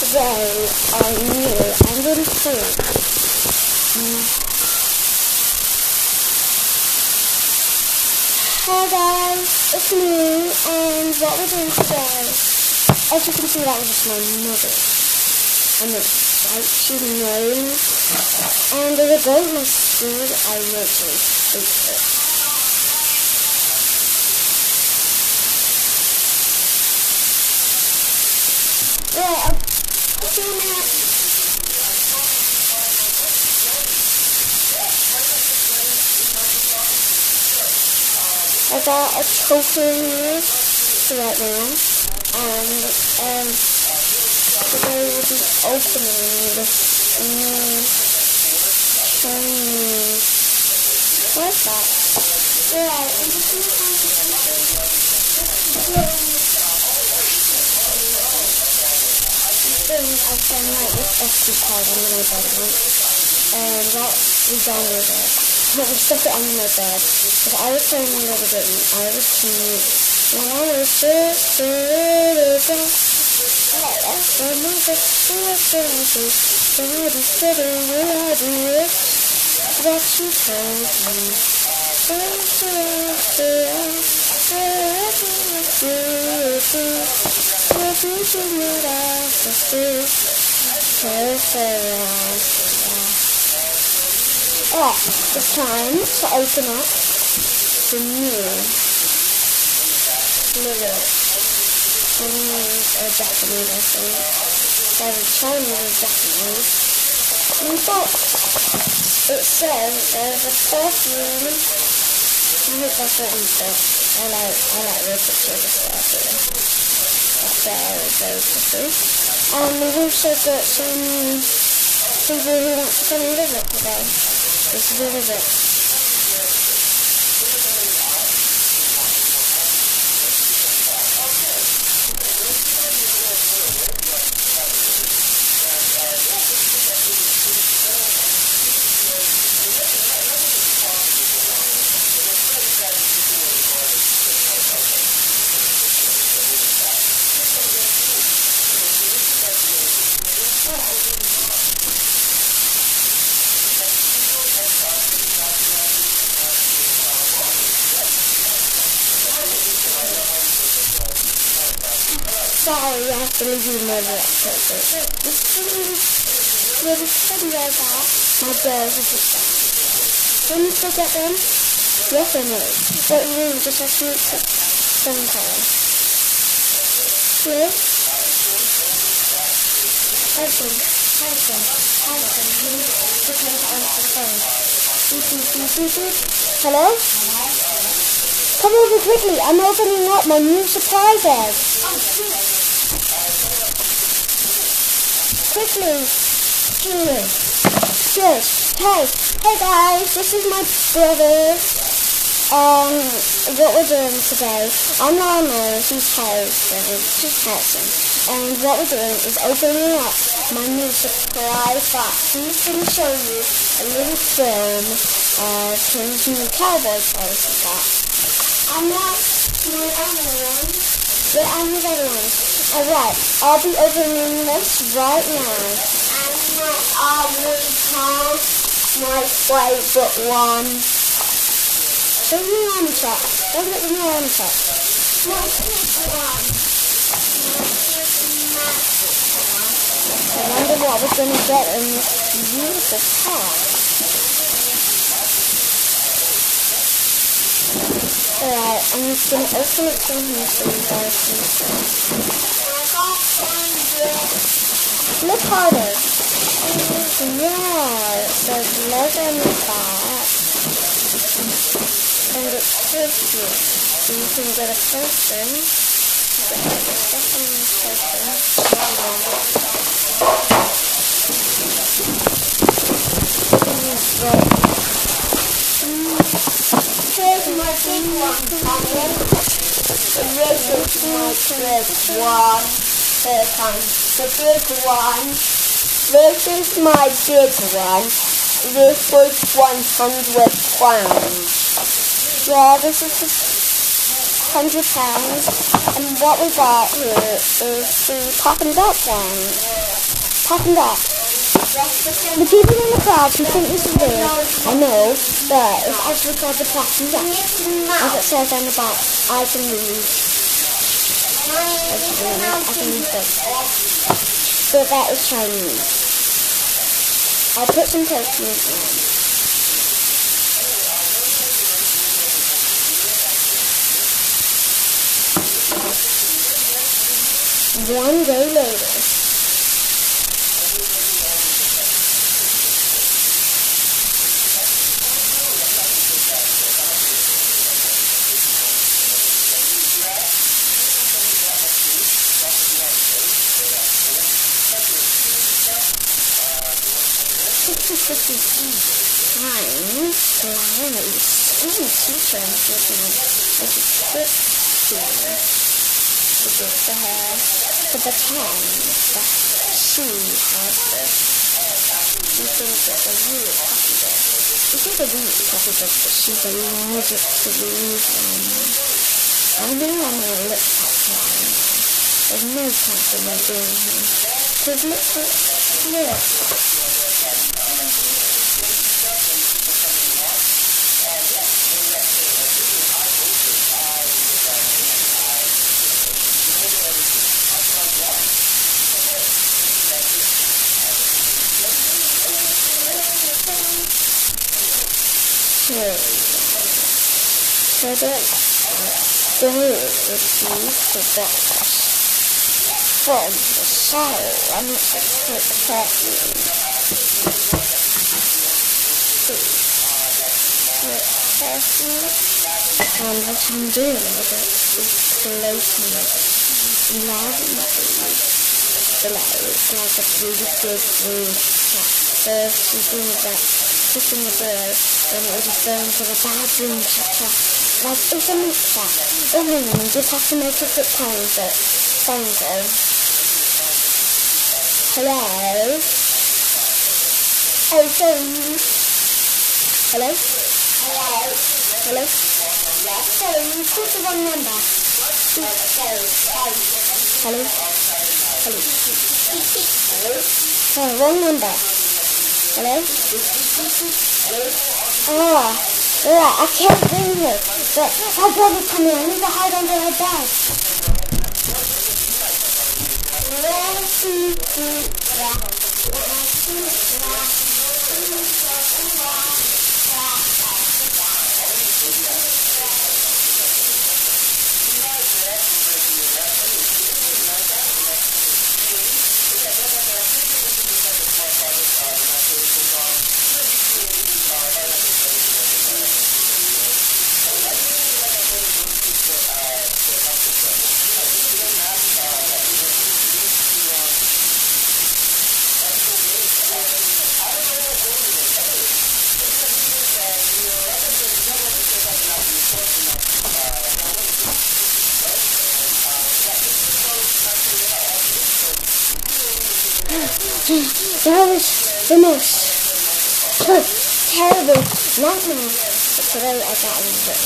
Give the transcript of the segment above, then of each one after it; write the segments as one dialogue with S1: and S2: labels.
S1: today are new and improved. Hi guys, it's me, and what we're doing today, as you can see, that was just my mother. And it's like she's known, and as I go to my school, I literally hate it. Yeah, I'll see you now. I got a token right now, and today we'll be opening this new Chinese. What is that? Right, I'm just going to find I've done like this SD card on my bed once, and what we downloaded it. But we stuck it on my bed, because I was playing a little bit, and I was singing, when I was that you told me. It's time to open up the new lyrics. Chinese or Japanese, I think. Either Chinese or Japanese. But it says there's a perfume. I hope that's what you said. I like the picture of the perfume. That's very, very pretty. And we've also got some people who want to come and visit today. This is a visit. Sorry, I have to leave you my director. This little teddy bear got my bears are just there. Can you still get them? Yes or no? But really, just have to make some color. Hello? Harrison. You need to come to answer the phone. Hello? Come over quickly. I'm opening up my new surprises. Quickly. Good. Hey guys, this is my brother. What we're doing today, I'm Lana, he's Harrison, and what we're doing is opening up my new surprise box. He's going to show you a little film of his new cowboy clothes he got. I'm not my other one, but I'm his other one. Alright, I'll be opening this right now. And my other one, my favorite one. Show me the army shot. Don't get the army shot. My favorite one. I wonder what we're going to get in this beautiful pack. Alright, I'm just going to open it from here so you guys can see. Look harder. Yeah, it says leather on the back. And it's Christmas. So you can get a person. You can get a second person. Here's my big one, Tommy. This is my big one. The big one. This is my big one. This was 100 pounds. Yeah, this is just £100. And what we got here is the Pop and Belt one. apart from that, the people in the crowd who think this is weird, I know, but it's actually called the Platinum Jack. As it says on the back, I can read. I can read this. But that is Chinese. I'll put some posters on. One day later. Teacher, I'm working on as a trip to the baton that she has this. She thinks it's a really popular. This is a really popular, but she's allergic to these. I know I'm going to look at her. There's no point in me doing here. Because look. So that refused to box from the soul and it's a quick perfume. And what I'm doing with it is placing it lavender below. It's like a really good green shot. First you bring that in the bird, then it will be burned for the bad room chapter. Like it's a mixer. You just have to make a quick pause. Hello? Oh, phone. Hello? Hello? Yes, sorry, you called the wrong number. Hello? Oh, wrong number. Hello? Oh, I can't bring her. But her brother's coming. I need to hide under her bed. That was the most terrible nightmare. But today I got a little bit.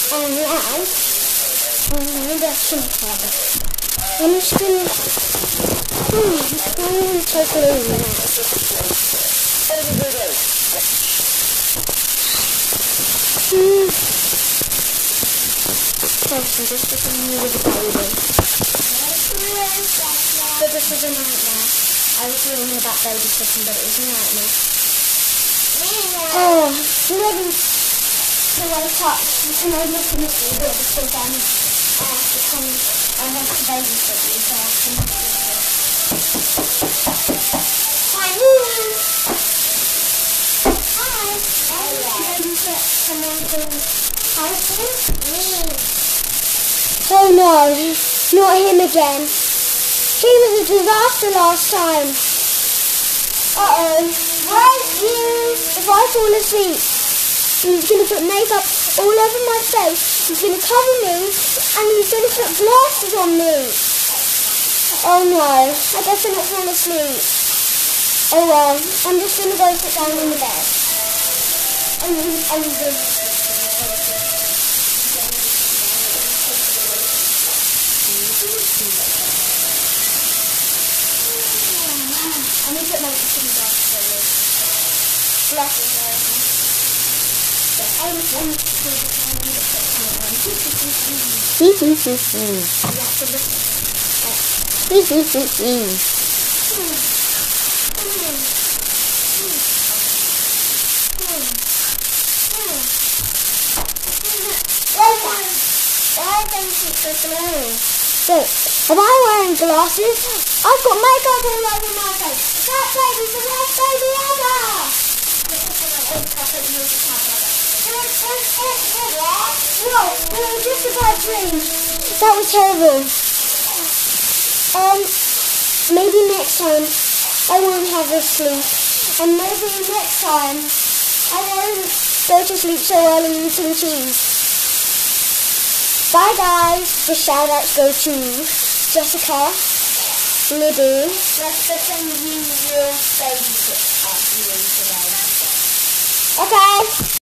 S1: And now, I'm going to get some water. I'm just going to take it over now. So this is a new baby. So this is a nightmare. I was dreaming about babysitting, but it was a nightmare. Oh, ready to wake up. And I look in the video because I have to babysit you, so I can Hi. Babysit someone called Harrison? Oh no, not him again. He was a disaster last time. Uh-oh. Right here. If I fall asleep, he's going to put makeup all over my face. He's going to cover me, and he's going to put glasses on me. Oh no, I better not fall asleep. Oh well, I'm just going to go sit down in the bed. I need to put my cooking glasses on me. Glasses there. I need to why don't you so slow? Wait, am I wearing glasses? I've got makeup all over my face. That baby's the worst baby ever! No, it was just a bad dream. That was terrible. Maybe next time I won't have this sleep. And maybe next time I won't go to sleep so early eating cheese. Bye guys. The shout outs go to Jessica, Libby. Let's pretend you will babysit us today. Okay.